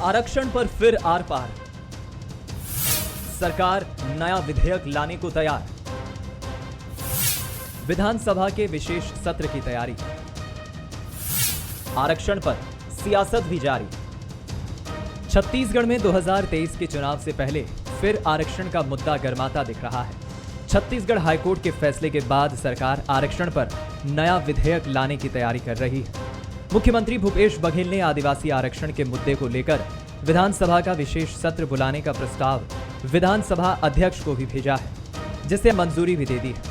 आरक्षण पर फिर आर पार, सरकार नया विधेयक लाने को तैयार, विधानसभा के विशेष सत्र की तैयारी, आरक्षण पर सियासत भी जारी। छत्तीसगढ़ में 2023 के चुनाव से पहले फिर आरक्षण का मुद्दा गर्माता दिख रहा है। छत्तीसगढ़ हाईकोर्ट के फैसले के बाद सरकार आरक्षण पर नया विधेयक लाने की तैयारी कर रही है। मुख्यमंत्री भूपेश बघेल ने आदिवासी आरक्षण के मुद्दे को लेकर विधानसभा का विशेष सत्र बुलाने का प्रस्ताव विधानसभा अध्यक्ष को भी भेजा है, जिसे मंजूरी भी दे दी है।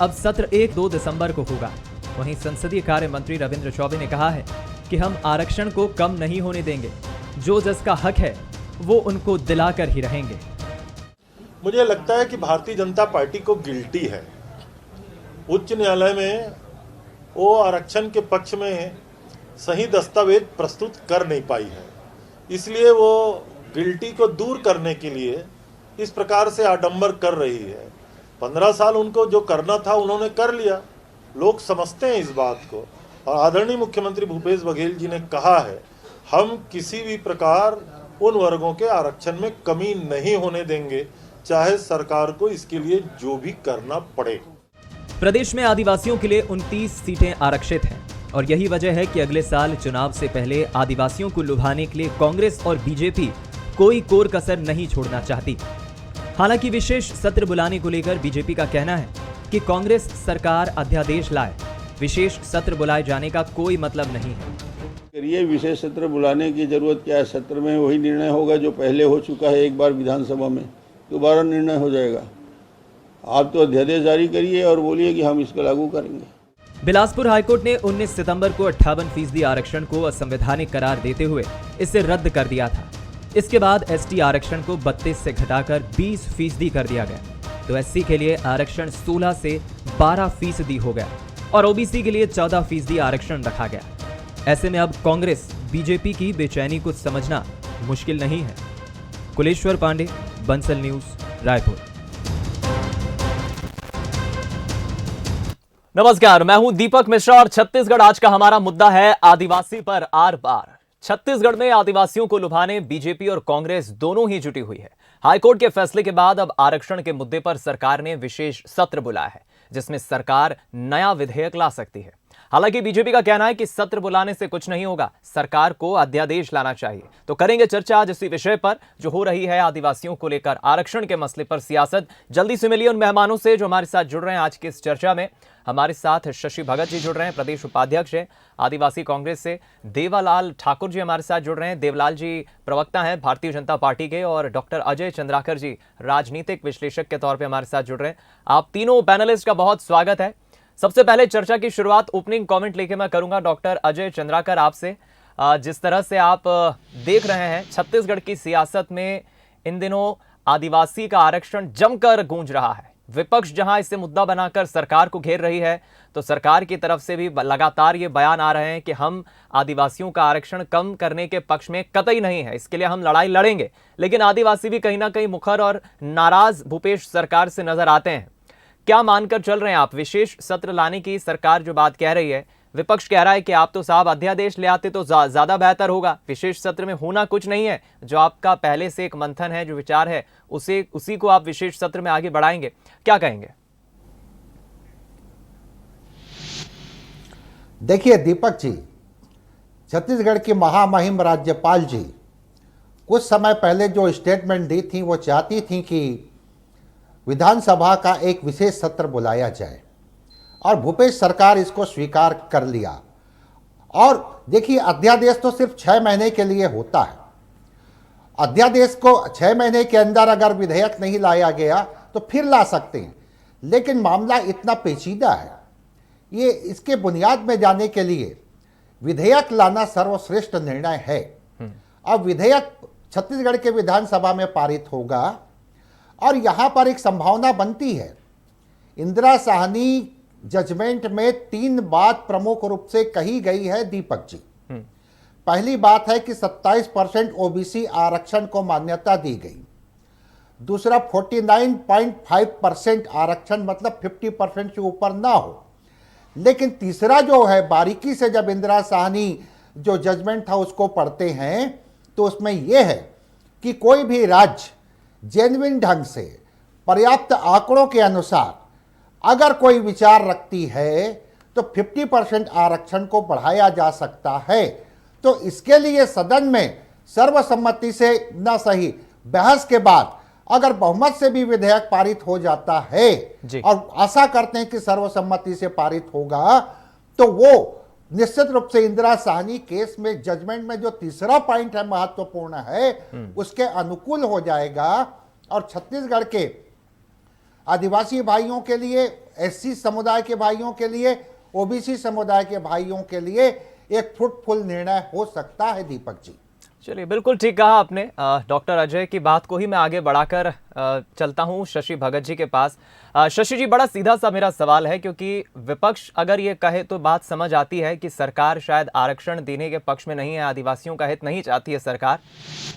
अब सत्र 1-2 दिसंबर को होगा। वहीं संसदीय कार्य मंत्री रविंद्र चौबे ने कहा है कि हम आरक्षण को कम नहीं होने देंगे, जो जिसका हक है वो उनको दिलाकर ही रहेंगे। मुझे लगता है कि भारतीय जनता पार्टी को गिल्टी है। उच्च न्यायालय में वो आरक्षण के पक्ष में सही दस्तावेज प्रस्तुत कर नहीं पाई है, इसलिए वो गिल्टी को दूर करने के लिए इस प्रकार से आडंबर कर रही है। 15 साल उनको जो करना था उन्होंने कर लिया, लोग समझते हैं इस बात को। और आदरणीय मुख्यमंत्री भूपेश बघेल जी ने कहा है, हम किसी भी प्रकार उन वर्गों के आरक्षण में कमी नहीं होने देंगे, चाहे सरकार को इसके लिए जो भी करना पड़े। प्रदेश में आदिवासियों के लिए 29 सीटें आरक्षित हैं और यही वजह है कि अगले साल चुनाव से पहले आदिवासियों को लुभाने के लिए कांग्रेस और बीजेपी कोई कोर कसर नहीं छोड़ना चाहती। हालांकि विशेष सत्र बुलाने को लेकर बीजेपी का कहना है कि कांग्रेस सरकार अध्यादेश लाए, विशेष सत्र बुलाए जाने का कोई मतलब नहीं है। ये विशेष सत्र बुलाने की जरूरत क्या है? सत्र में वही निर्णय होगा जो पहले हो चुका है, एक बार विधानसभा में दोबारा निर्णय हो जाएगा। आप तो अध्यादेश जारी करिए और बोलिए कि हम इसको लागू करेंगे। बिलासपुर हाईकोर्ट ने 19 सितंबर को 58% आरक्षण को असंवैधानिक करार देते हुए इसे रद्द कर दिया था। इसके बाद एसटी आरक्षण को 32 से घटाकर 20% कर दिया गया, तो एससी के लिए आरक्षण 16 से 12% हो गया और ओबीसी के लिए 14% आरक्षण रखा गया। ऐसे में अब कांग्रेस बीजेपी की बेचैनी को समझना मुश्किल नहीं है। कुलेश्वर पांडे, बंसल न्यूज, रायपुर। नमस्कार, मैं हूं दीपक मिश्रा और छत्तीसगढ़ आज का हमारा मुद्दा है आदिवासी पर आर पार। छत्तीसगढ़ में आदिवासियों को लुभाने बीजेपी और कांग्रेस दोनों ही जुटी हुई है। हाईकोर्ट के फैसले के बाद अब आरक्षण के मुद्दे पर सरकार ने विशेष सत्र बुलाया है, जिसमें सरकार नया विधेयक ला सकती है। हालांकि बीजेपी का कहना है कि सत्र बुलाने से कुछ नहीं होगा, सरकार को अध्यादेश लाना चाहिए। तो करेंगे चर्चा आज इसी विषय पर जो हो रही है आदिवासियों को लेकर आरक्षण के मसले पर सियासत। जल्दी से मिलिए उन मेहमानों से जो हमारे साथ जुड़ रहे हैं आज की इस चर्चा में। हमारे साथ शशि भगत जी जुड़ रहे हैं, प्रदेश उपाध्यक्ष हैं आदिवासी कांग्रेस से। देवालाल ठाकुर जी हमारे साथ जुड़ रहे हैं, देवलाल जी प्रवक्ता हैं भारतीय जनता पार्टी के। और डॉक्टर अजय चंद्राकर जी राजनीतिक विश्लेषक के तौर पर हमारे साथ जुड़ रहे हैं। आप तीनों पैनलिस्ट का बहुत स्वागत है। सबसे पहले चर्चा की शुरुआत ओपनिंग कमेंट लेके मैं करूंगा डॉक्टर अजय चंद्राकर आपसे। जिस तरह से आप देख रहे हैं छत्तीसगढ़ की सियासत में इन दिनों आदिवासी का आरक्षण जमकर गूंज रहा है। विपक्ष जहां इसे मुद्दा बनाकर सरकार को घेर रही है, तो सरकार की तरफ से भी लगातार ये बयान आ रहे हैं कि हम आदिवासियों का आरक्षण कम करने के पक्ष में कतई नहीं है, इसके लिए हम लड़ाई लड़ेंगे। लेकिन आदिवासी भी कहीं ना कहीं मुखर और नाराज भूपेश सरकार से नजर आते हैं। क्या मानकर चल रहे हैं आप? विशेष सत्र लाने की सरकार जो बात कह रही है, विपक्ष कह रहा है कि आप तो साहब अध्यादेश ले आते तो ज्यादा बेहतर होगा, विशेष सत्र में होना कुछ नहीं है। जो आपका पहले से एक मंथन है, जो विचार है, उसी को आप विशेष सत्र में आगे बढ़ाएंगे, क्या कहेंगे? देखिए दीपक जी, छत्तीसगढ़ की महामहिम राज्यपाल जी कुछ समय पहले जो स्टेटमेंट दी थी, वो चाहती थी कि विधानसभा का एक विशेष सत्र बुलाया जाए और भूपेश सरकार इसको स्वीकार कर लिया। और देखिए, अध्यादेश तो सिर्फ 6 महीने के लिए होता है। अध्यादेश को 6 महीने के अंदर अगर विधेयक नहीं लाया गया तो फिर ला सकते हैं, लेकिन मामला इतना पेचीदा है, ये इसके बुनियाद में जाने के लिए विधेयक लाना सर्वश्रेष्ठ निर्णय है। अब विधेयक छत्तीसगढ़ के विधानसभा में पारित होगा और यहाँ पर एक संभावना बनती है। इंदिरा साहनी जजमेंट में 3 बात प्रमुख रूप से कही गई है दीपक जी। पहली बात है कि 27% ओबीसी आरक्षण को मान्यता दी गई। दूसरा, 49.5% आरक्षण मतलब 50% से ऊपर ना हो। लेकिन तीसरा जो है, बारीकी से जब इंदिरा साहनी जो जजमेंट था उसको पढ़ते हैं तो उसमें यह है कि कोई भी राज्य जेन्युइन ढंग से पर्याप्त आंकड़ों के अनुसार अगर कोई विचार रखती है तो 50% आरक्षण को बढ़ाया जा सकता है। तो इसके लिए सदन में सर्वसम्मति से न सही बहस के बाद अगर बहुमत से भी विधेयक पारित हो जाता है और आशा करते हैं कि सर्वसम्मति से पारित होगा, तो वो निश्चित रूप से इंदिरा साहनी केस में जजमेंट में जो तीसरा पॉइंट है महत्वपूर्ण है उसके अनुकूल हो जाएगा और छत्तीसगढ़ के आदिवासी भाइयों के लिए, एससी समुदाय के भाइयों के लिए, ओबीसी समुदाय के भाइयों के लिए एक फ्रूटफुल निर्णय हो सकता है। दीपक जी, चलिए, बिल्कुल ठीक कहा आपने। डॉक्टर अजय की बात को ही मैं आगे बढ़ाकर चलता हूं शशि भगत जी के पास। शशि जी, बड़ा सीधा सा मेरा सवाल है, क्योंकि विपक्ष अगर ये कहे तो बात समझ आती है कि सरकार शायद आरक्षण देने के पक्ष में नहीं है, आदिवासियों का हित नहीं चाहती है सरकार।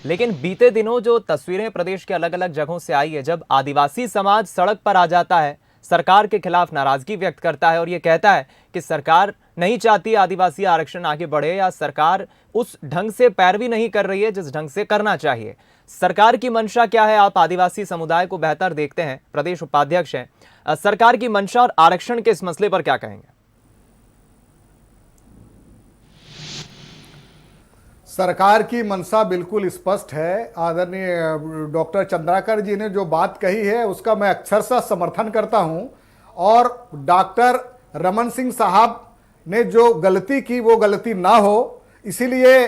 लेकिन बीते दिनों जो तस्वीरें प्रदेश के अलग अलग जगहों से आई है, जब आदिवासी समाज सड़क पर आ जाता है, सरकार के खिलाफ नाराजगी व्यक्त करता है और ये कहता है कि सरकार नहीं चाहती आदिवासी आरक्षण आगे बढ़े या सरकार उस ढंग से पैरवी नहीं कर रही है जिस ढंग से करना चाहिए। सरकार की मंशा क्या है? आप आदिवासी समुदाय को बेहतर देखते हैं, प्रदेश उपाध्यक्ष हैं। सरकार की मंशा और आरक्षण के इस मसले पर क्या कहेंगे? सरकार की मंशा बिल्कुल स्पष्ट है। आदरणीय डॉक्टर चंद्राकर जी ने जो बात कही है उसका मैं अक्षरशः समर्थन करता हूं और डॉक्टर रमन सिंह साहब ने जो गलती की वो गलती ना हो, इसीलिए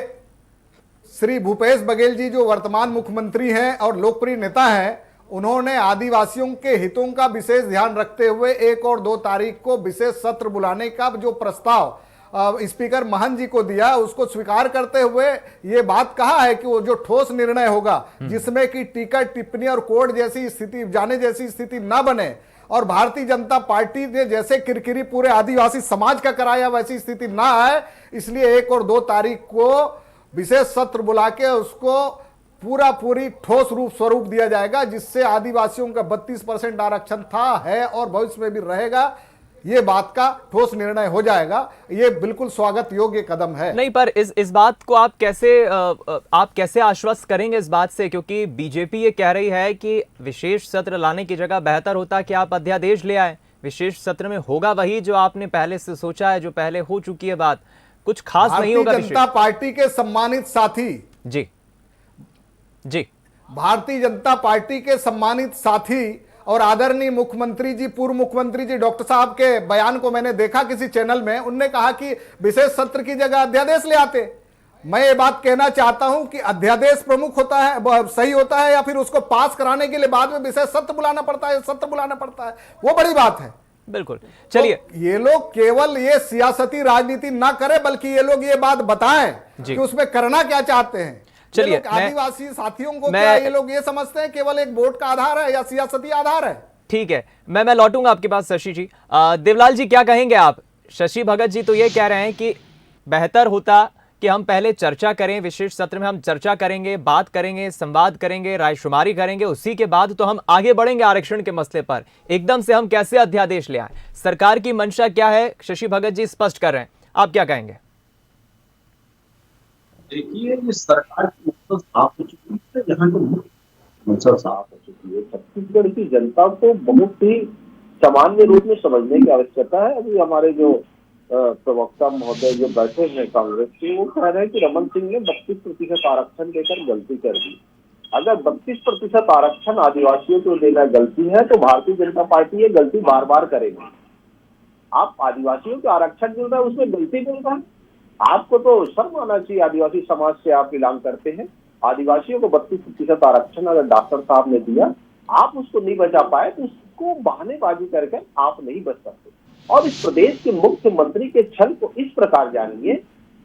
श्री भूपेश बघेल जी जो वर्तमान मुख्यमंत्री हैं और लोकप्रिय नेता हैं, उन्होंने आदिवासियों के हितों का विशेष ध्यान रखते हुए 1 और 2 तारीख को विशेष सत्र बुलाने का जो प्रस्ताव स्पीकर महंत जी को दिया, उसको स्वीकार करते हुए ये बात कहा है कि वो जो ठोस निर्णय होगा जिसमें कि टीका टिप्पणी और कोर्ट जैसी स्थिति जाने जैसी स्थिति ना बने और भारतीय जनता पार्टी ने जैसे किरकिरी पूरे आदिवासी समाज का कराया वैसी स्थिति ना आए, इसलिए 1 और 2 तारीख को विशेष सत्र बुला के उसको पूरी ठोस रूप स्वरूप दिया जाएगा, जिससे आदिवासियों का 32% आरक्षण था, है और भविष्य में भी रहेगा, ये बात का ठोस निर्णय हो जाएगा। ये बिल्कुल स्वागत योग्य कदम है। नहीं, पर इस बात को आप कैसे आश्वस्त करेंगे इस बात से, क्योंकि बीजेपी ये कह रही है कि विशेष सत्र लाने की जगह बेहतर होता कि आप अध्यादेश ले आए। विशेष सत्र में होगा वही जो आपने पहले से सोचा है, जो पहले हो चुकी है बात, कुछ खास नहीं होगा। भारतीय जनता पार्टी के सम्मानित साथी जी भारतीय जनता पार्टी के सम्मानित साथी और आदरणीय मुख्यमंत्री जी, पूर्व मुख्यमंत्री जी डॉक्टर साहब के बयान को मैंने देखा किसी चैनल में, उनने कहा कि विशेष सत्र की जगह अध्यादेश ले आते। मैं ये बात कहना चाहता हूं कि अध्यादेश प्रमुख होता है, सही होता है, या फिर उसको पास कराने के लिए बाद में विशेष सत्र बुलाना पड़ता है, वो बड़ी बात है। बिल्कुल, चलिए। तो ये लोग केवल ये सियासती राजनीति ना करें, बल्कि ये लोग ये बात बताएं कि उसमें करना क्या चाहते हैं। चलिए, आदिवासी साथियों को क्या ये लोग ये समझते हैं केवल एक वोट का आधार है या सियासती आधार है? ठीक है, मैं लौटूंगा आपके पास शशि जी। देवलाल जी, क्या कहेंगे आप? शशि भगत जी तो ये कह रहे हैं कि बेहतर होता कि हम पहले चर्चा करें, विशेष सत्र में हम चर्चा करेंगे, बात करेंगे, संवाद करेंगे, रायशुमारी करेंगे, उसी के बाद तो हम आगे बढ़ेंगे आरक्षण के मसले पर। एकदम से हम कैसे अध्यादेश ले आए? सरकार की मंशा क्या है? शशि भगत जी स्पष्ट कर रहे हैं, आप क्या कहेंगे? देखिए, ये सरकार की मंशा साफ हो चुकी है, यहाँ की मंशा साफ हो चुकी है। छत्तीसगढ़ की जनता को बहुत ही सामान्य रूप में समझने की आवश्यकता है। अभी हमारे जो प्रवक्ता महोदय जो बैठे हैं कांग्रेस के, वो कह रहे हैं कि रमन सिंह ने 32% आरक्षण देकर गलती कर दी। अगर 32% आरक्षण आदिवासियों को देना गलती है तो भारतीय जनता पार्टी ये गलती बार बार करेगी। आप आदिवासियों को आरक्षण मिल रहा है, उसमें गलती मिल रहा है, आपको तो शर्म आना चाहिए। आदिवासी समाज से आप ऐलान करते हैं, आदिवासियों को 32% आरक्षण अगर डॉक्टर साहब ने दिया, आप उसको नहीं बचा पाए तो उसको बहानेबाजी करके आप नहीं बच सकते। और इस प्रदेश के मुख्यमंत्री के छल को इस प्रकार जानिए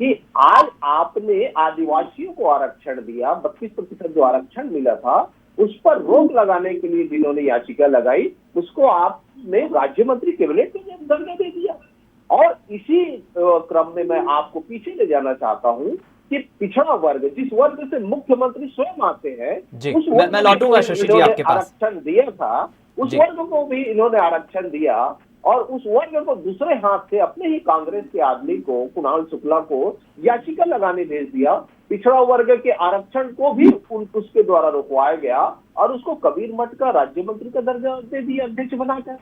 कि आज आपने आदिवासियों को आरक्षण दिया, 32% जो आरक्षण मिला था उस पर रोक लगाने के लिए जिन्होंने याचिका लगाई, उसको आपने राज्य मंत्री कैबिनेट में दर्जा दे दिया। और इसी क्रम में मैं आपको पीछे ले जाना चाहता हूं कि पिछड़ा वर्ग, जिस वर्ग से मुख्यमंत्री स्वयं आते हैं, उस वर्ग मैं लौटूंगा शशि जी आपके पास। आरक्षण दिया था, उस वर्ग को भी इन्होंने आरक्षण दिया और उस वर्ग को दूसरे हाथ से अपने ही कांग्रेस के आदमी को, कुणाल शुक्ला को याचिका लगाने भेज दिया। पिछड़ा वर्ग के आरक्षण को भी उसके द्वारा रोकवाया गया और उसको कबीर मठ का राज्य मंत्री का दर्जा दे दिया, अध्यक्ष बनाकर।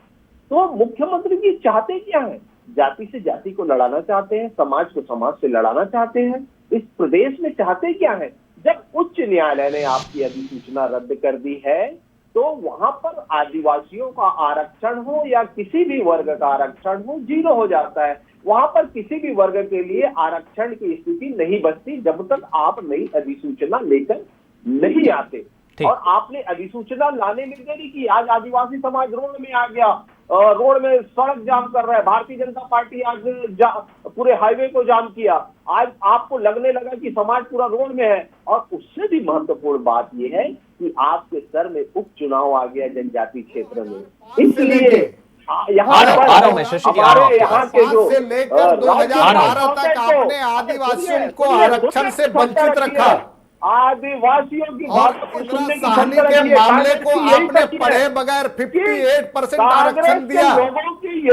तो मुख्यमंत्री जी चाहते क्या है? जाति से जाति को लड़ाना चाहते हैं, समाज को समाज से लड़ाना चाहते हैं। इस प्रदेश में चाहते क्या है? जब उच्च न्यायालय ने आपकी अधिसूचना रद्द कर दी है तो वहां पर आदिवासियों का आरक्षण हो या किसी भी वर्ग का आरक्षण हो, जीरो हो जाता है। वहां पर किसी भी वर्ग के लिए आरक्षण की स्थिति नहीं बचती जब तक आप नई अधिसूचना लेकर नहीं आते। और आपने अधिसूचना लाने में देरी की। आज आदिवासी समाज रोड में आ गया, रोड में सड़क जाम कर रहा है। भारतीय जनता पार्टी आज पूरे हाईवे को जाम किया। आज आपको लगने लगा कि समाज पूरा रोड में है। और उससे भी महत्वपूर्ण बात यह है कि आपके सर में उपचुनाव आ गया जनजाति क्षेत्र में, इसलिए यहाँ पर हमारे यहाँ के जो से लेकर 2012 तक आपने आदिवासियों को आरक्षण से वंचित रखा। आदिवासियों की बात को सुनने की साहनी के मामले को आपने पढ़े बगैर 58% आरक्षण दिया।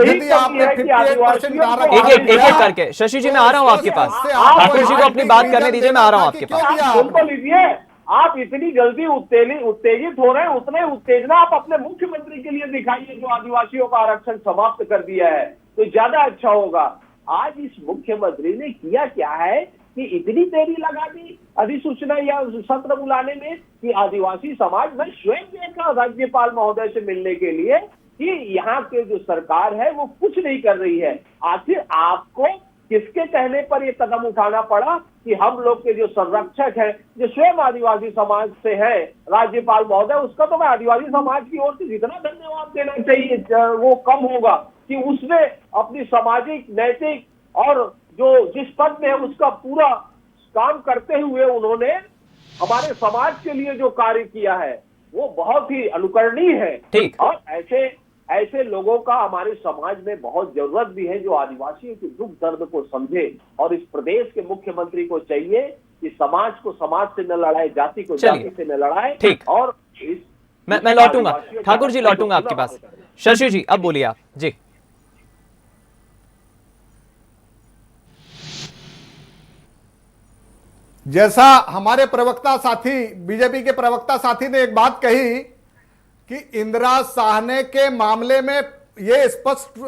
यदि आपने 58% आरक्षण एक करके शशि जी मैं आ रहा हूँ आपके पास, ठाकुर जी को अपनी बात करने दीजिए, मैं आ रहा हूँ आपके पास। सुन तो लीजिए, आप इतनी जल्दी उत्तेजित हो रहे हैं, उतने उत्तेजना आप अपने मुख्यमंत्री के लिए दिखाइए जो आदिवासियों का आरक्षण समाप्त कर दिया है, तो ज्यादा अच्छा होगा। आज इस मुख्यमंत्री ने किया क्या है कि इतनी देरी लगा दी अधिसूचना या सत्र बुलाने में कि आदिवासी समाज में स्वयं देखा राज्यपाल महोदय से मिलने के लिए कि यहाँ के जो सरकार है वो कुछ नहीं कर रही है। आखिर आपको किसके कहने पर ये कदम उठाना पड़ा कि हम लोग के जो संरक्षक हैं, जो स्वयं आदिवासी समाज से हैं, राज्यपाल महोदय, उसका तो मैं आदिवासी समाज की ओर से जितना धन्यवाद देना चाहिए वो कम होगा कि उसने अपनी सामाजिक, नैतिक और जो जिस पद में है उसका पूरा काम करते हुए उन्होंने हमारे समाज के लिए जो कार्य किया है वो बहुत ही अनुकरणीय है। ठीक। और ऐसे लोगों का हमारे समाज में बहुत जरूरत भी है जो आदिवासियों के दुख दर्द को समझे। और इस प्रदेश के मुख्यमंत्री को चाहिए कि समाज को समाज से न लड़ाए, जाति को जाति से न लड़ाए। ठीक। और मैं लौटूंगा ठाकुर जी, लौटूंगा आपके पास। शशि जी अब बोलिए आप जी। जैसा हमारे प्रवक्ता साथी, बीजेपी के प्रवक्ता साथी ने एक बात कही कि इंदिरा साहनी के मामले में यह स्पष्ट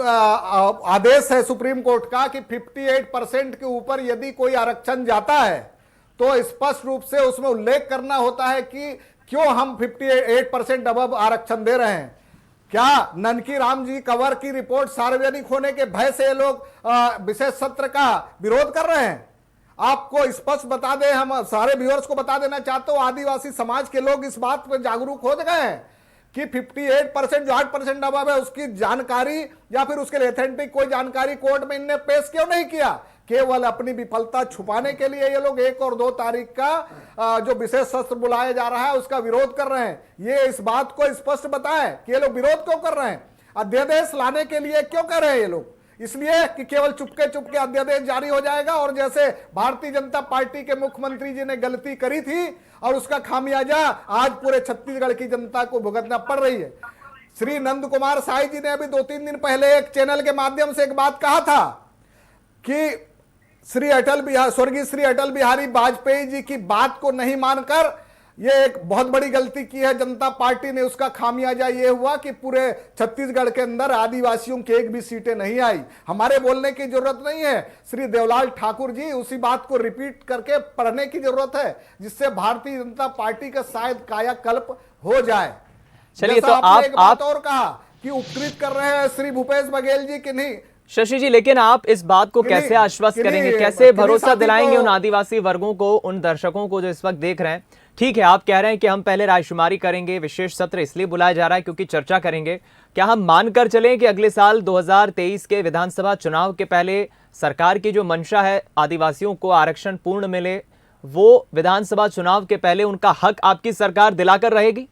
आदेश है सुप्रीम कोर्ट का कि 58% के ऊपर यदि कोई आरक्षण जाता है तो स्पष्ट रूप से उसमें उल्लेख करना होता है कि क्यों हम 58% अब आरक्षण दे रहे हैं। क्या ननकी राम जी कंवर की रिपोर्ट सार्वजनिक होने के भय से ये लोग विशेष सत्र का विरोध कर रहे हैं? आपको स्पष्ट बता दें, हम सारे व्यूअर्स को बता देना चाहते हो, आदिवासी समाज के लोग इस बात पर जागरूक हो गए हैं कि 58% जो 8% अबव है उसकी जानकारी या फिर उसके लिए ऑथेंटिक कोई जानकारी कोर्ट में इनने पेश क्यों नहीं किया। केवल अपनी विफलता छुपाने के लिए ये लोग 1 और 2 तारीख का जो विशेष सत्र बुलाया जा रहा है उसका विरोध कर रहे हैं। ये इस बात को स्पष्ट बताएं कि ये लोग विरोध क्यों कर रहे हैं, अध्यादेश लाने के लिए क्यों कर रहे हैं ये लोग? इसलिए कि केवल चुपके अध्यादेश जारी हो जाएगा और जैसे भारतीय जनता पार्टी के मुख्यमंत्री जी ने गलती करी थी और उसका खामियाजा आज पूरे छत्तीसगढ़ की जनता को भुगतना पड़ रही है। श्री नंद कुमार साई जी ने अभी 2-3 दिन पहले एक चैनल के माध्यम से एक बात कहा था कि स्वर्गीय श्री अटल बिहारी वाजपेयी जी की बात को नहीं मानकर ये एक बहुत बड़ी गलती की है जनता पार्टी ने। उसका खामियाजा ये हुआ कि पूरे छत्तीसगढ़ के अंदर आदिवासियों की एक भी सीटें नहीं आई। हमारे बोलने की जरूरत नहीं है, श्री देवलाल ठाकुर जी उसी बात को रिपीट करके पढ़ने की जरूरत है जिससे भारतीय जनता पार्टी का शायद कायाकल्प हो जाए। चलिए तो आपने एक बात और कहा कि उपकृत कर रहे हैं श्री भूपेश बघेल जी की नहीं। शशि जी, लेकिन आप इस बात को कैसे आश्वस्त करेंगे, कैसे भरोसा दिलाएंगे उन आदिवासी वर्गों को, उन दर्शकों को जो इस वक्त देख रहे हैं? ठीक है, आप कह रहे हैं कि हम पहले रायशुमारी करेंगे, विशेष सत्र इसलिए बुलाया जा रहा है क्योंकि चर्चा करेंगे। क्या हम मानकर चलें कि अगले साल 2023 के विधानसभा चुनाव के पहले सरकार की जो मंशा है आदिवासियों को आरक्षण पूर्ण मिले, वो विधानसभा चुनाव के पहले उनका हक आपकी सरकार दिलाकर रहेगी?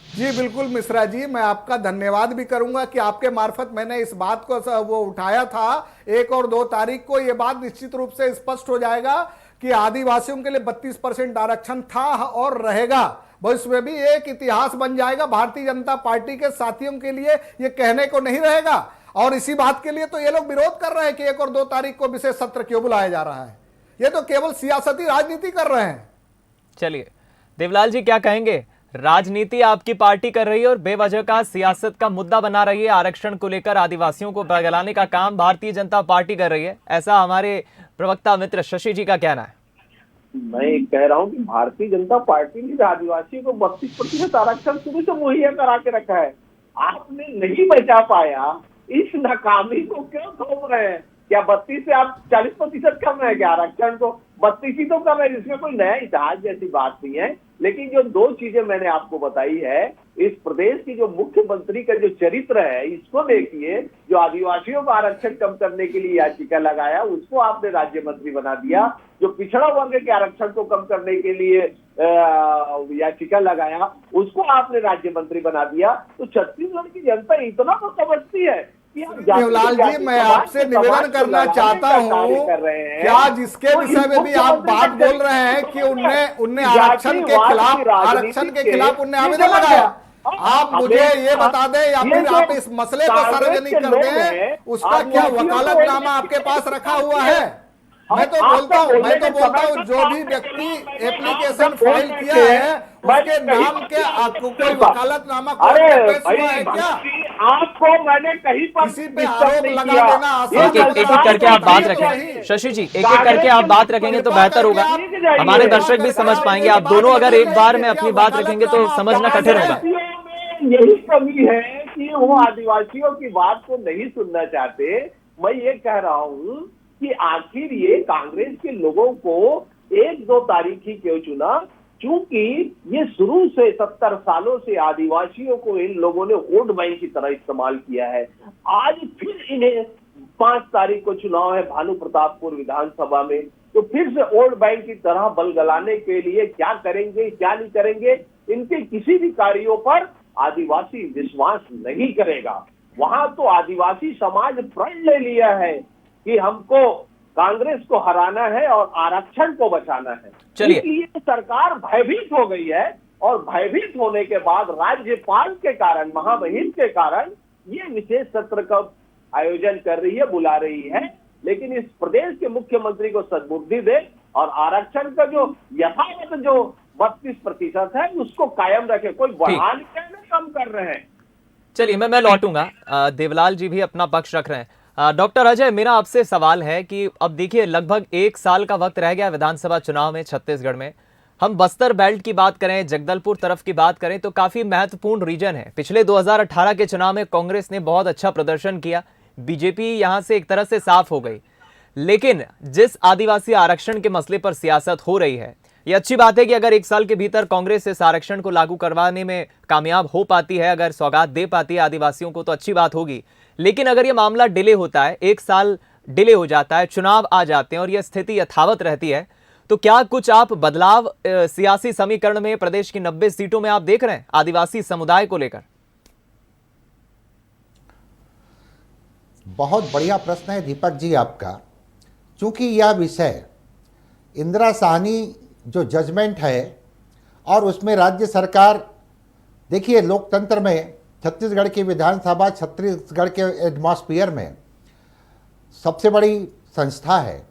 जी बिल्कुल मिश्रा जी, मैं आपका धन्यवाद भी करूंगा कि आपके मार्फत मैंने इस बात को वो उठाया था। 1 और 2 तारीख को ये बात निश्चित रूप से स्पष्ट हो जाएगा कि आदिवासियों के लिए 32% आरक्षण था और रहेगा। भविष्य में भी एक इतिहास बन जाएगा भारतीय जनता पार्टी के साथियों के लिए, ये कहने को नहीं रहेगा। और इसी बात के लिए तो ये लोग विरोध कर रहे हैं कि 1 और 2 तारीख को विशेष सत्र क्यों बुलाया जा रहा है। ये तो केवल सियासती राजनीति कर रहे हैं। चलिए देवलाल जी, क्या कहेंगे? राजनीति आपकी पार्टी कर रही है और बेवजह का सियासत का मुद्दा बना रही है। आरक्षण को लेकर आदिवासियों को बरगलाने का काम भारतीय जनता पार्टी कर रही है, ऐसा हमारे प्रवक्ता मित्र शशि जी का कहना है। मैं कह रहा हूँ कि भारतीय जनता पार्टी ने आदिवासियों को 32% आरक्षण शुरू से मुहैया करा के रखा है। आपने नहीं बचा पाया, इस नाकामी को क्यों थोप रहे हैं? क्या 32 से आप 40% कम है क्या आरक्षण को? 32 ही तो कम है, जिसमें कोई नया इतिहास जैसी बात नहीं है। लेकिन जो 2 चीजें मैंने आपको बताई है, इस प्रदेश की जो मुख्यमंत्री का जो चरित्र है, इसको देखिए। जो आदिवासियों को आरक्षण कम करने के लिए याचिका लगाया, उसको आपने राज्य मंत्री बना दिया। जो पिछड़ा वर्ग के आरक्षण को कम करने के लिए याचिका लगाया, उसको आपने राज्य मंत्री बना दिया। तो छत्तीसगढ़ की जनता इतना तो समझती है। देवलाल जी, मैं आपसे निवेदन करना चाहता हूँ, क्या जिसके विषय में भी आप बात बोल रहे हैं कि उनने आरक्षण के खिलाफ उनने आवेदन लगाया, आप मुझे ये बता दें या फिर आप इस मसले को सार्वजनिक कर दें, उसका क्या वकालतनामा आपके पास रखा हुआ है? मैं तो बोलता हूँ जो भी व्यक्ति एप्लीकेशन फाइल किया है उसके नाम के कोई वकालतनामा पेश हुआ है क्या? आपको मैंने कहीं पर किसी पे आरोप लगा देना आसान। एक करके आप बात रखें शशि जी, एक करके आप बात रखेंगे तो बेहतर होगा, हमारे दर्शक भी समझ पाएंगे। आप दोनों अगर एक बार में अपनी बात रखेंगे तो समझना कठिन होगा। यही कमी है कि वो आदिवासियों की बात को नहीं सुनना चाहते। मैं ये कह रहा हूँ कि आखिर ये कांग्रेस के लोगों को 1-2 तारीख ही क्यों चुना? क्योंकि ये शुरू से 70 सालों से आदिवासियों को इन लोगों ने वोट बैंक की तरह इस्तेमाल किया है। आज फिर इन्हें 5 तारीख को चुनाव है भानु प्रतापपुर विधानसभा में, तो फिर से वोट बैंक की तरह बल गलाने के लिए क्या करेंगे क्या नहीं करेंगे, इनके किसी भी कार्यों पर आदिवासी विश्वास नहीं करेगा। वहां तो आदिवासी समाज प्रण ले लिया है कि हमको कांग्रेस को हराना है और आरक्षण को बचाना है। चलिए, इसलिए सरकार भयभीत हो गई है और भयभीत होने के बाद राज्यपाल के कारण, महामहिम के कारण ये विशेष सत्र का आयोजन कर रही है, बुला रही है। लेकिन इस प्रदेश के मुख्यमंत्री को सद्बुद्धि दे और आरक्षण का जो यथावत जो 32% है उसको कायम रखे। कोई बढ़ा नहीं रहे, कम कर रहे हैं। चलिए मैं लौटूंगा, देवलाल जी भी अपना पक्ष रख रहे हैं। डॉक्टर अजय, मेरा आपसे सवाल है कि अब देखिए लगभग 1 साल का वक्त रह गया विधानसभा चुनाव में छत्तीसगढ़ में। हम बस्तर बेल्ट की बात करें, जगदलपुर तरफ की बात करें तो काफी महत्वपूर्ण रीजन है। पिछले 2018 के चुनाव में कांग्रेस ने बहुत अच्छा प्रदर्शन किया, बीजेपी यहां से एक तरह से साफ हो गई। लेकिन जिस आदिवासी आरक्षण के मसले पर सियासत हो रही है, ये अच्छी बात है कि अगर 1 साल के भीतर कांग्रेस इस आरक्षण को लागू करवाने में कामयाब हो पाती है, अगर सौगात दे पाती है आदिवासियों को, तो अच्छी बात होगी। लेकिन अगर ये मामला डिले होता है, 1 साल डिले हो जाता है, चुनाव आ जाते हैं और यह स्थिति यथावत रहती है, तो क्या कुछ आप बदलाव सियासी समीकरण में प्रदेश की 90 सीटों में आप देख रहे हैं आदिवासी समुदाय को लेकर? बहुत बढ़िया प्रश्न है दीपक जी आपका। चूंकि यह विषय इंदिरा साहनी जो जजमेंट है और उसमें राज्य सरकार, देखिए लोकतंत्र में छत्तीसगढ़ की विधानसभा छत्तीसगढ़ के एटमॉस्फेयर में सबसे बड़ी संस्था है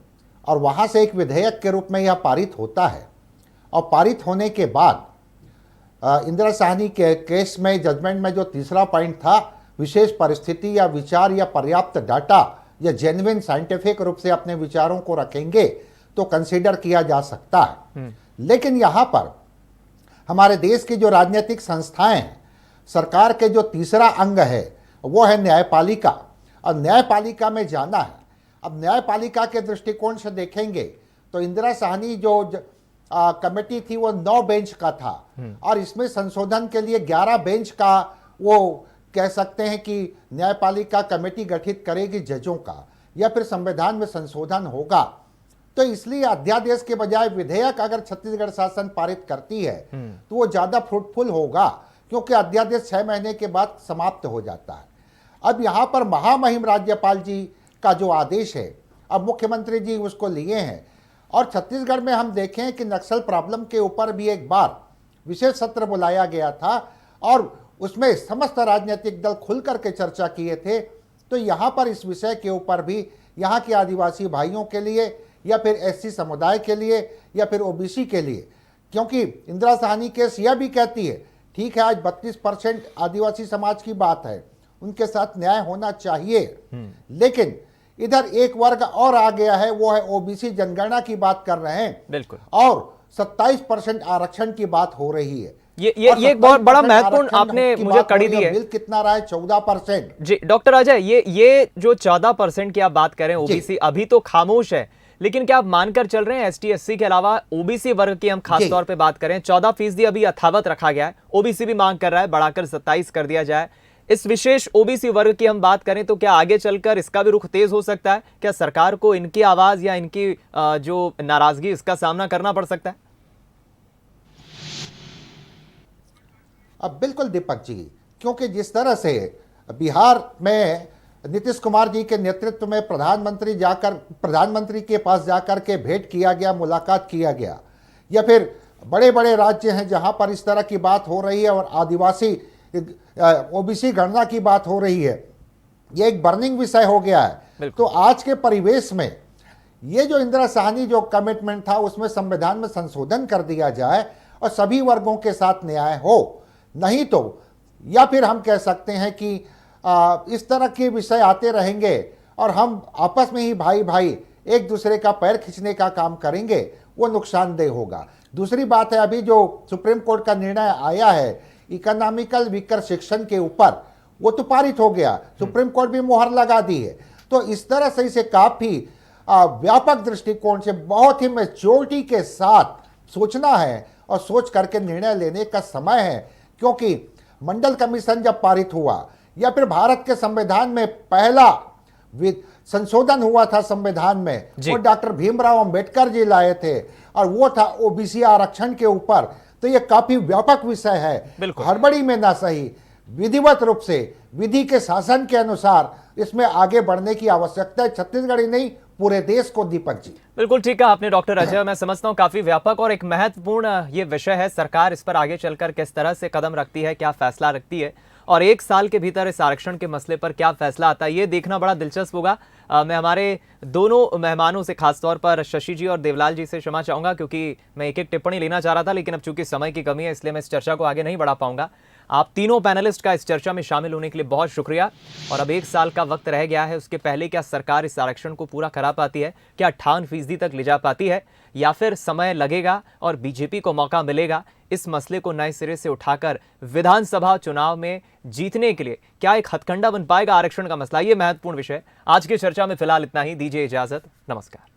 और वहाँ से एक विधेयक के रूप में यह पारित होता है। और पारित होने के बाद इंदिरा साहनी के केस में जजमेंट में जो तीसरा पॉइंट था, विशेष परिस्थिति या विचार या पर्याप्त डाटा या जेन्युइन साइंटिफिक रूप से अपने विचारों को रखेंगे तो कंसीडर किया जा सकता है। लेकिन यहाँ पर हमारे देश की जो राजनीतिक संस्थाएं हैं, सरकार के जो तीसरा अंग है वो है न्यायपालिका, और न्यायपालिका में जाना है। अब न्यायपालिका के दृष्टिकोण से देखेंगे तो इंदिरा साहनी जो कमेटी थी वो 9 बेंच का था और इसमें संशोधन के लिए 11 बेंच का वो कह सकते हैं कि न्यायपालिका कमेटी गठित करेगी जजों का, या फिर संविधान में संशोधन होगा। तो इसलिए अध्यादेश के बजाय विधेयक अगर छत्तीसगढ़ शासन पारित करती है तो वो ज़्यादा फ्रूटफुल होगा, क्योंकि अध्यादेश 6 महीने के बाद समाप्त हो जाता है। अब यहाँ पर महामहिम राज्यपाल जी का जो आदेश है, अब मुख्यमंत्री जी उसको लिए हैं। और छत्तीसगढ़ में हम देखें कि नक्सल प्रॉब्लम के ऊपर भी एक बार विशेष सत्र बुलाया गया था और उसमें समस्त राजनीतिक दल खुल करके चर्चा किए थे। तो यहाँ पर इस विषय के ऊपर भी यहाँ के आदिवासी भाइयों के लिए या फिर एससी समुदाय के लिए या फिर ओबीसी के लिए, क्योंकि इंदिरा साहनी केस यह भी कहती है, ठीक है आज 32% आदिवासी समाज की बात है, उनके साथ न्याय होना चाहिए, लेकिन इधर एक वर्ग और आ गया है, वो है ओबीसी जनगणना की बात कर रहे हैं बिल्कुल। और 27% आरक्षण की बात हो रही है। ये एक बहुत बड़ा महत्वपूर्ण आपने मुझे कड़ी दी है। बिल कितना रहा है? 14%। जी डॉक्टर अजय, ये जो 14% की आप बात करें ओबीसी अभी तो खामोश है, लेकिन क्या आप मानकर चल रहे हैं एसटी एससी के अलावा ओबीसी वर्ग की हम खास तौर पे बात करें 14% अभी यथावत रखा गया है, ओबीसी भी मांग कर रहा है बढ़ाकर 27 कर दिया जाए। इस विशेष ओबीसी वर्ग की हम बात करें तो क्या आगे चलकर इसका भी रुख तेज हो सकता है? क्या सरकार को इनकी आवाज या इनकी जो नाराजगी इसका सामना करना पड़ सकता है? अब बिल्कुल दीपक जी, क्योंकि जिस तरह से बिहार में नीतीश कुमार जी के नेतृत्व में प्रधानमंत्री के पास जाकर के भेंट किया गया, मुलाकात किया गया, या फिर बड़े बड़े राज्य हैं जहां पर इस तरह की बात हो रही है और आदिवासी ओबीसी गणना की बात हो रही है, ये एक बर्निंग विषय हो गया है। तो आज के परिवेश में ये जो इंदिरा साहनी जो कमिटमेंट था उसमें संविधान में संशोधन कर दिया जाए और सभी वर्गों के साथ न्याय हो, नहीं तो या फिर हम कह सकते हैं कि इस तरह के विषय आते रहेंगे और हम आपस में ही भाई भाई एक दूसरे का पैर खींचने का काम करेंगे, वो नुकसानदेह होगा। दूसरी बात है, अभी जो सुप्रीम कोर्ट का निर्णय आया है इकोनॉमिकल वीकर सेक्शन के ऊपर, वो तो पारित हो गया, सुप्रीम कोर्ट भी मोहर लगा दी है। तो इस तरह से इसे काफी व्यापक दृष्टिकोण से बहुत ही मैच्योरिटी के साथ सोचना है और सोच करके निर्णय लेने का समय है, क्योंकि मंडल कमीशन जब पारित हुआ या फिर भारत के संविधान में पहला संशोधन हुआ था संविधान में, वो डॉक्टर भीमराव अंबेडकर जी लाए थे और वो था ओबीसी आरक्षण के ऊपर। तो ये काफी व्यापक विषय है, हड़बड़ी में ना सही, विधिवत रूप से विधि के शासन के अनुसार इसमें आगे बढ़ने की आवश्यकता है, छत्तीसगढ़ ही नहीं पूरे देश को। दीपक जी बिल्कुल ठीक है आपने डॉक्टर अजय, मैं समझता हूं काफी व्यापक और एक महत्वपूर्ण ये विषय है। सरकार इस पर आगे चलकर किस तरह से कदम रखती है, क्या फैसला रखती है और एक साल के भीतर इस आरक्षण के मसले पर क्या फैसला आता है, ये देखना बड़ा दिलचस्प होगा। मैं हमारे दोनों मेहमानों से, खासतौर पर शशि जी और देवलाल जी से क्षमा चाहूंगा क्योंकि मैं एक एक टिप्पणी लेना चाह रहा था, लेकिन अब चूंकि समय की कमी है इसलिए मैं इस चर्चा को आगे नहीं बढ़ा पाऊंगा। आप तीनों पैनलिस्ट का इस चर्चा में शामिल होने के लिए बहुत शुक्रिया। और अब 1 साल का वक्त रह गया है, उसके पहले क्या सरकार इस आरक्षण को पूरा करा पाती है, क्या 58% तक ले जा पाती है, या फिर समय लगेगा और बीजेपी को मौका मिलेगा इस मसले को नए सिरे से उठाकर विधानसभा चुनाव में जीतने के लिए? क्या एक हथकंडा बन पाएगा आरक्षण का मसला? ये महत्वपूर्ण विषय। आज की चर्चा में फिलहाल इतना ही, दीजिए इजाजत, नमस्कार।